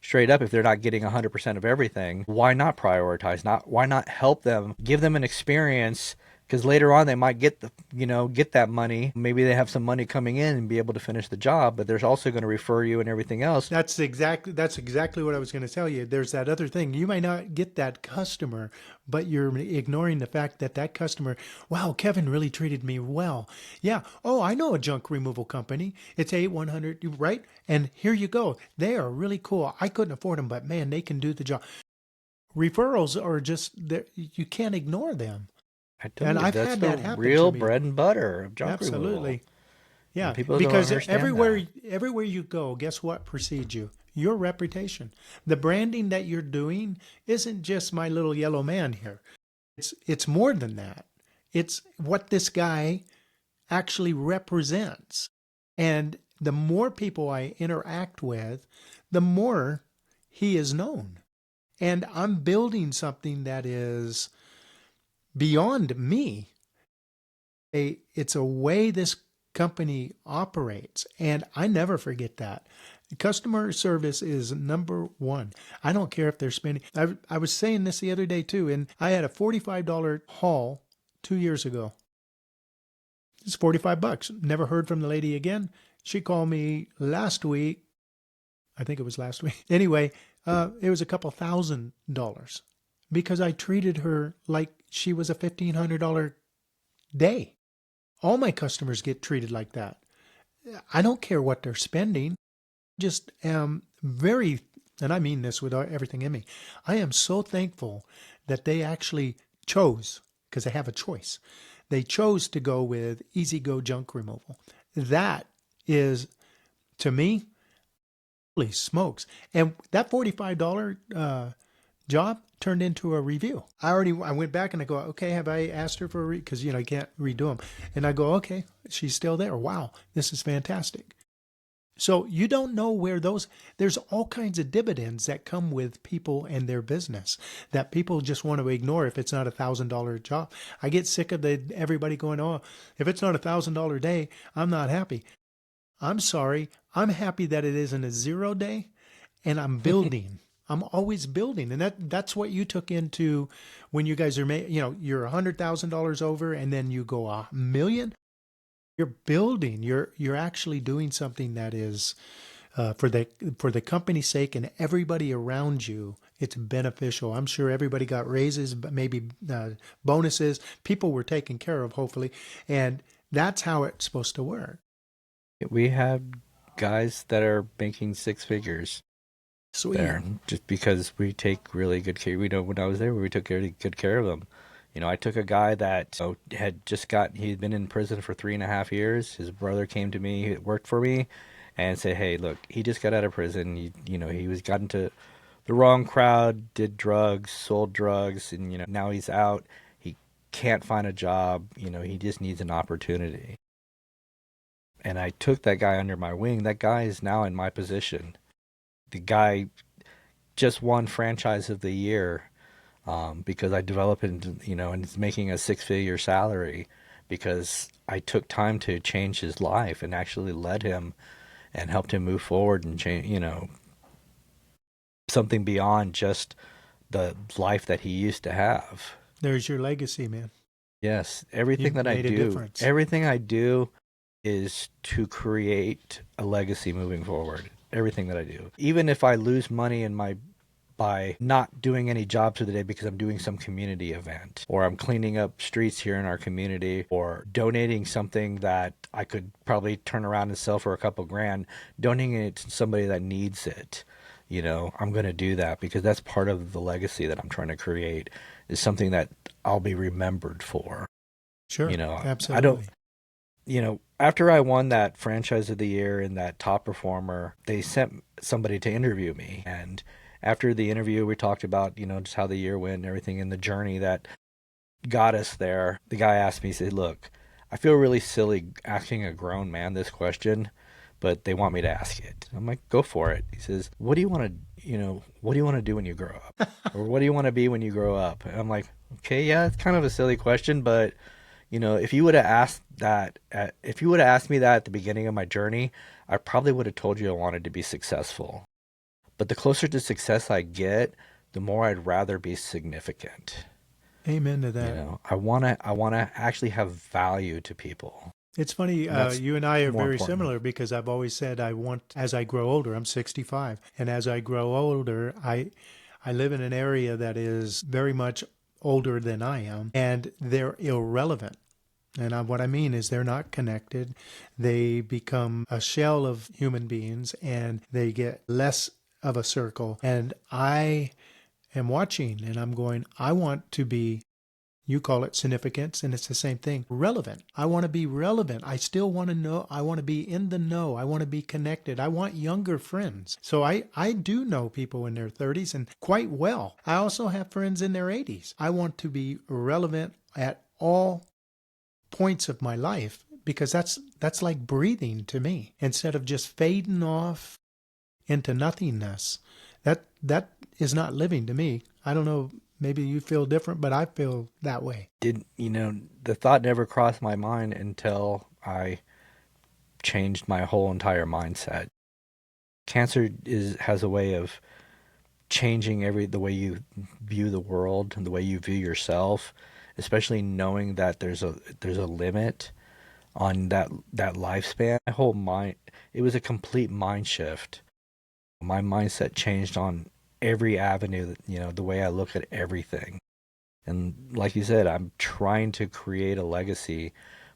straight up if they're not getting 100% of everything. Why not prioritize? Why not help them, give them an experience? Because later on they might get that money. Maybe they have some money coming in and be able to finish the job, but they're also going to refer you and everything else. That's exactly what I was going to tell you. There's that other thing. You might not get that customer, but you're ignoring the fact that that customer, wow, Kevin really treated me well. Yeah. Oh, I know a junk removal company. It's 8100, right? And here you go. They are really cool. I couldn't afford them, but man, they can do the job. Referrals are just there. You can't ignore them. I tell And you, I've that's had the that happen to real me. bread and butter of junk removal. Absolutely. Yeah, People don't because understand that. everywhere you go, guess what precedes you? Your reputation. The branding that you're doing isn't just my little yellow man here. It's more than that. It's what this guy actually represents. And the more people I interact with, the more he is known. And I'm building something that is beyond me. It's a way this company operates, and I never forget that. Customer service is number one. I don't care if they're spending. I was saying this the other day too, and I had a $45 haul 2 years ago. It's 45 bucks. Never heard from the lady again. She called me last week. I think it was last week. Anyway, it was a couple $1,000 because I treated her like she was a $1,500 day. All my customers get treated like that. I don't care what they're spending. Just am very, and I mean this with everything in me, I am so thankful that they actually chose, because they have a choice, they chose to go with Easy Go Junk Removal. That is, to me, holy smokes. And that $45 job turned into a review. I went back and I go, okay, have I asked her for because you can't redo them. And I go, okay, she's still there. Wow, this is fantastic. So you don't know where there's all kinds of dividends that come with people and their business that people just want to ignore if it's not $1,000 job. I get sick of everybody going, oh, if it's not $1,000 day, I'm not happy. I'm sorry. I'm happy that it isn't a 0 day, and I'm building. I'm always building. And that's what you took into when you guys are, you're $100,000 over and then you go $1 million. You're building. You're actually doing something that is for the company's sake and everybody around you. It's beneficial. I'm sure everybody got raises, but maybe bonuses. People were taken care of, hopefully, and that's how it's supposed to work. We have guys that are making six figures. Sweet. There, just because we take really good care. We know when I was there, we took really good care of them. I took a guy that he'd been in prison for 3.5 years. His brother came to me, he worked for me, and said, hey, look, he just got out of prison. He was got into the wrong crowd, did drugs, sold drugs, and, now he's out. He can't find a job. He just needs an opportunity. And I took that guy under my wing. That guy is now in my position. The guy just won franchise of the year. Because I developed it, and he's making a 6-figure salary because I took time to change his life and actually led him and helped him move forward and change, something beyond just the life that he used to have. There's your legacy, man. Yes, everything that I do is to create a legacy moving forward. Everything that I do, even if I lose money by not doing any jobs for the day because I'm doing some community event, or I'm cleaning up streets here in our community, or donating something that I could probably turn around and sell for a couple grand, donating it to somebody that needs it. I'm going to do that because that's part of the legacy that I'm trying to create, is something that I'll be remembered for. Sure. Absolutely. I don't, after I won that franchise of the year and that top performer, they sent somebody to interview me. And after the interview, we talked about, just how the year went and everything and the journey that got us there. The guy asked me, he said, look, I feel really silly asking a grown man this question, but they want me to ask it. I'm like, go for it. He says, what do you want to do when you grow up? Or what do you want to be when you grow up? And I'm like, okay, yeah, it's kind of a silly question, but if you would have asked me that at the beginning of my journey, I probably would have told you I wanted to be successful. But the closer to success I get, the more I'd rather be significant. Amen to that. I wanna actually have value to people. It's funny, you and I are very important. Similar because I've always said I want, as I grow older, I'm 65, and as I grow older, I live in an area that is very much older than I am, and they're irrelevant. And what I mean is they're not connected. They become a shell of human beings, and they get less of a circle. And I am watching and I'm going, I want to be, you call it significance, and it's the same thing, relevant. I want to be relevant. I still want to know. I want to be in the know. I want to be connected. I want younger friends. So I do know people in their 30s and quite well. I also have friends in their 80s. I want to be relevant at all points of my life because that's like breathing to me, instead of just fading off into nothingness. That is not living to me. I don't know, maybe you feel different, but I feel that way. The thought never crossed my mind until I changed my whole entire mindset. Cancer has a way of changing the way you view the world and the way you view yourself, especially knowing that there's a limit on that lifespan. My whole mind, it was a complete mind shift. My mindset changed on every avenue, the way I look at everything. And like you said, I'm trying to create a legacy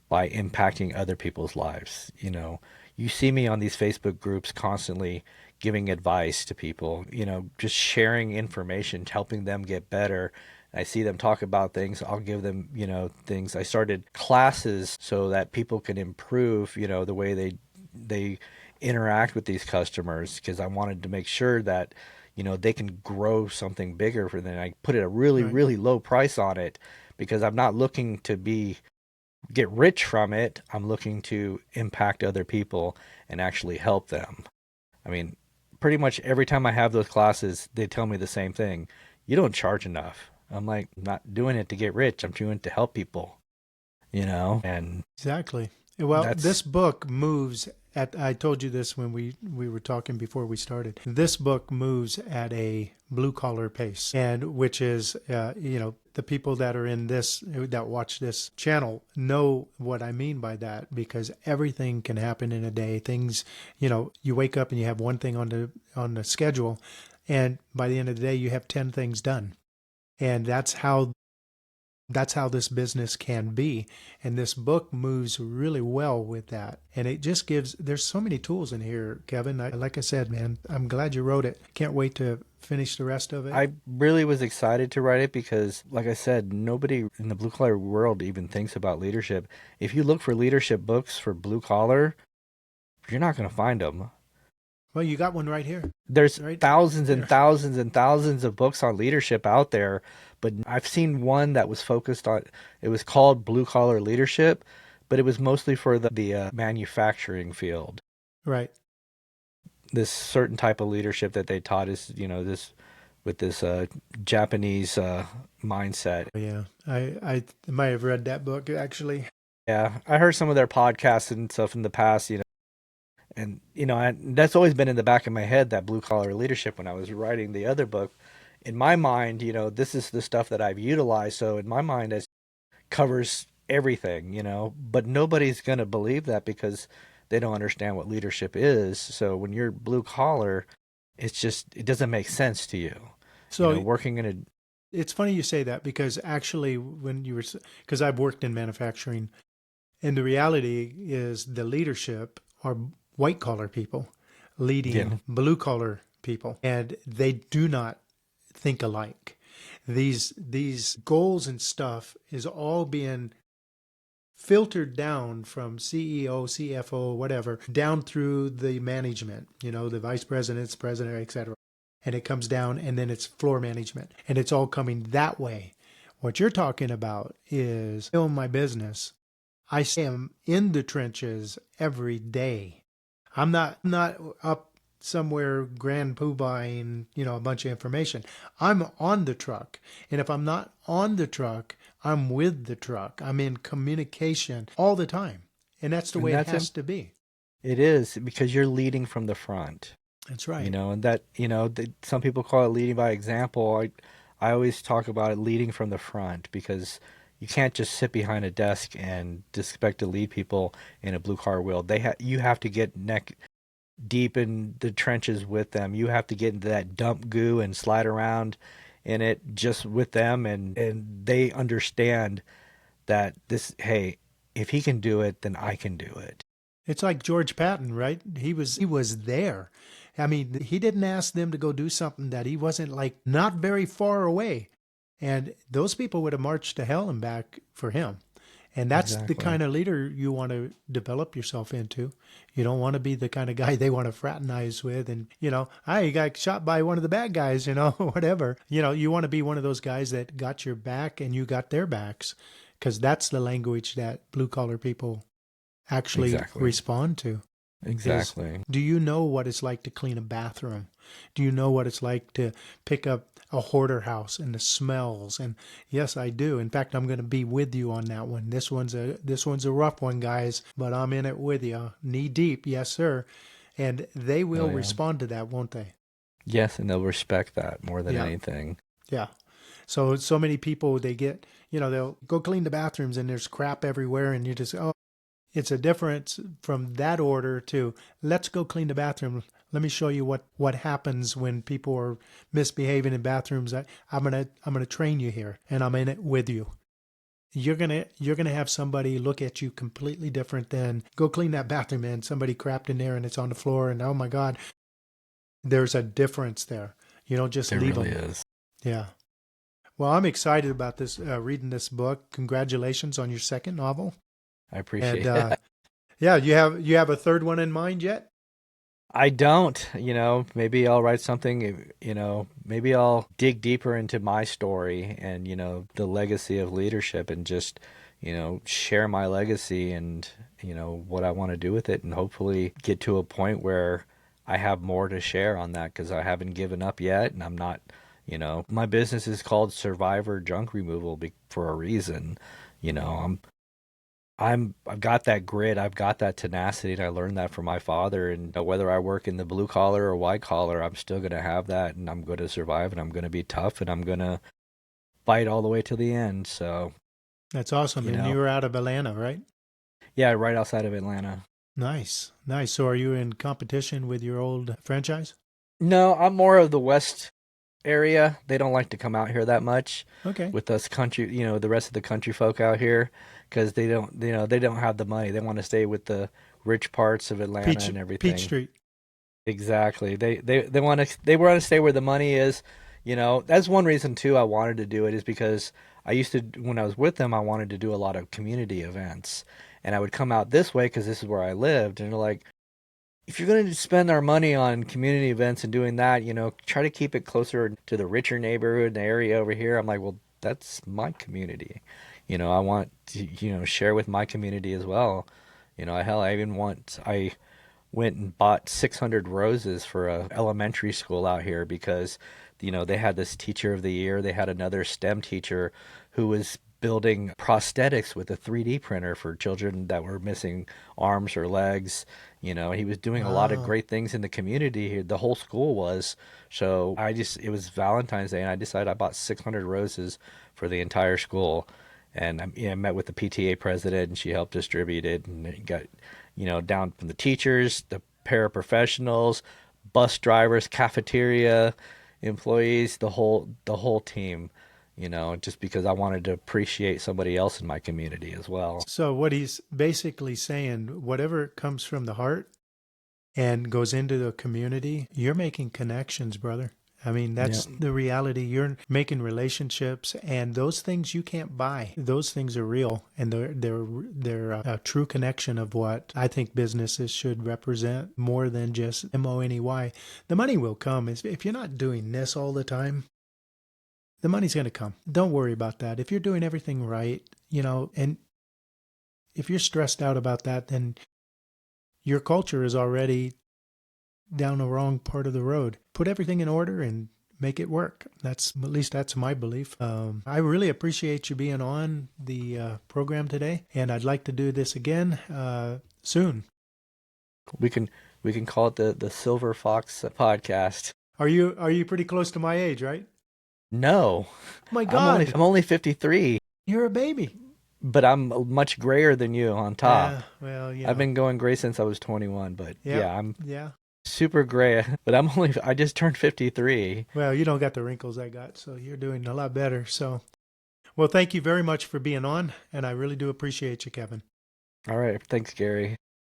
by impacting other people's lives. You see me on these Facebook groups constantly giving advice to people, just sharing information, helping them get better. I see them talk about things. I'll give them, things. I started classes so that people can improve, the way they interact with these customers, because I wanted to make sure that, they can grow something bigger for them. I put a really, Right. really low price on it because I'm not looking to get rich from it. I'm looking to impact other people and actually help them. I mean, pretty much every time I have those classes, they tell me the same thing. You don't charge enough. I'm like, I'm not doing it to get rich. I'm doing it to help people, and Exactly. Well, that's, this book moves at, I told you this when we were talking before we started. This book moves at a blue collar pace, and which is, the people that are in this, that watch this channel know what I mean by that, because everything can happen in a day. Things, you wake up and you have one thing on the schedule, and by the end of the day, you have 10 things done. And that's how this business can be. And this book moves really well with that. And it just there's so many tools in here, Kevin. Like I said, man, I'm glad you wrote it. Can't wait to finish the rest of it. I really was excited to write it because, like I said, nobody in the blue collar world even thinks about leadership. If you look for leadership books for blue collar, you're not going to find them. Well, you got one right here. There's Right thousands and there. thousands and thousands of books on leadership out there, but I've seen one that was focused on, it was called Blue Collar Leadership, but it was mostly for the manufacturing field. Right. This certain type of leadership that they taught is, this with this Japanese mindset. Yeah. I might have read that book actually. Yeah, I heard some of their podcasts and stuff in the past, and that's always been in the back of my head, that blue collar leadership. When I was writing the other book, in my mind, this is the stuff that I've utilized. So in my mind, it covers everything, but nobody's going to believe that because they don't understand what leadership is. So when you're blue collar, it doesn't make sense to you, So working in a, it's funny you say that, because actually when you were, because I've worked in manufacturing, and the reality is the leadership are white collar people yeah, leading blue collar people, and they do not think alike. These goals and stuff is all being filtered down from CEO, CFO, whatever, down through the management, the vice presidents, president, etc. And it comes down, and then it's floor management, and it's all coming that way. What you're talking about is in my business. I am in the trenches every day. I'm not up somewhere grand poobahing, a bunch of information. I'm on the truck. And if I'm not on the truck, I'm with the truck. I'm in communication all the time. And that's the and way it that's has to be. it is because you're leading from the front. That's right. And that, some people call it leading by example. I always talk about it leading from the front, because you can't just sit behind a desk and expect to lead people in a blue car world. You have to get neck deep in the trenches with them. You have to get into that dump goo and slide around in it just with them, and they understand that hey, if he can do it, then I can do it. It's like George Patton, right? He was there. I mean, he didn't ask them to go do something that he wasn't, like, not very far away. And those people would have marched to hell and back for him. And that's the Exactly. kind of leader you want to develop yourself into. You don't want to be the kind of guy they want to fraternize with, and, I got shot by one of the bad guys, whatever. You want to be one of those guys that got your back and you got their backs, because that's the language that blue collar people actually Exactly. respond to. Is, Exactly. do you know what it's like to clean a bathroom? Do you know what it's like to pick up a hoarder house and the smells? And yes, I do. In fact, I'm going to be with you on that one. This one's a rough one, guys, but I'm in it with you, knee deep. Yes, sir. and they Oh will yeah. respond to that, won't they? Yes, and they'll respect that more than Yeah, anything. yeah. So many people, they get, they'll go clean the bathrooms and there's crap everywhere, and you just, oh, it's a difference from that order to let's go clean the bathroom. Let me show you what happens when people are misbehaving in bathrooms. I'm gonna train you here, and I'm in it with you. You're gonna have somebody look at you completely different than go clean that bathroom, and somebody crapped in there and it's on the floor, and oh my God, there's a difference there. You don't just There leave really them. is. Yeah. Well, I'm excited about this, reading this book. Congratulations on your second novel. I And appreciate it. yeah, you have a third one in mind yet? I don't, maybe I'll write something, maybe I'll dig deeper into my story and, the legacy of leadership and just, share my legacy and, what I want to do with it and hopefully get to a point where I have more to share on that because I haven't given up yet and I'm not, my business is called Survivor Junk Removal for a reason. I've got that grit, I've got that tenacity, and I learned that from my father. And whether I work in the blue collar or white collar, I'm still gonna have that, and I'm going to survive, and I'm going to be tough, and I'm going to fight all the way to the end. So, That's awesome. you And you know, were out of Atlanta, right? yeah, right outside of Atlanta. Nice, nice. So are you in competition with your old franchise? No, I'm more of the West area. They don't like to come out here that much Okay. with us country, the rest of the country folk out here, because they don't have the money. They want to stay with the rich parts of Atlanta and Peach everything. Street. Exactly. They want to stay where the money is. That's one reason too I wanted to do it is because I used to when I was with them I wanted to do a lot of community events. And I would come out this way because this is where I lived and they're like if you're going to spend our money on community events and doing that, try to keep it closer to the richer neighborhood and the area over here. I'm like, well, that's my community. I want to, share with my community as well. Hell, I went and bought 600 roses for a elementary school out here because they had this teacher of the year. They had another STEM teacher who was building prosthetics with a 3D printer for children that were missing arms or legs. He was doing a lot of Wow. great things in the community here. The whole school was. So it was Valentine's Day and I decided I bought 600 roses for the entire school. And I met with the PTA president and she helped distribute it and it got down from the teachers, the paraprofessionals, bus drivers, cafeteria employees, the whole team, just because I wanted to appreciate somebody else in my community as well. So what he's basically saying, whatever comes from the heart and goes into the community, you're making connections, brother. I mean, Yeah. that's the reality. You're making relationships, and those things you can't buy. Those things are real, and they're a true connection of what I think businesses should represent more than just money. The money will come. If you're not doing this all the time, the money's going to come. Don't worry about that. If you're doing everything right, and if you're stressed out about that, then your culture is already down the wrong part of the road. Put everything in order and make it work. At least that's my belief. I really appreciate you being on the program today, and I'd like to do this again soon. We can we can call it the Silver Fox podcast. Are you pretty close to my age, right? No, Oh my I'm only God, I'm only 53, you're a baby. but I'm much grayer than you on Yeah, top. well, I've been going gray since I was 21, but yeah, yeah, I'm yeah. super gray, but I just turned 53. Well, you don't got the wrinkles I got, so you're doing a lot better. So, well, thank you very much for being on, and I really do appreciate you, Kevin. All right, thanks, Gary.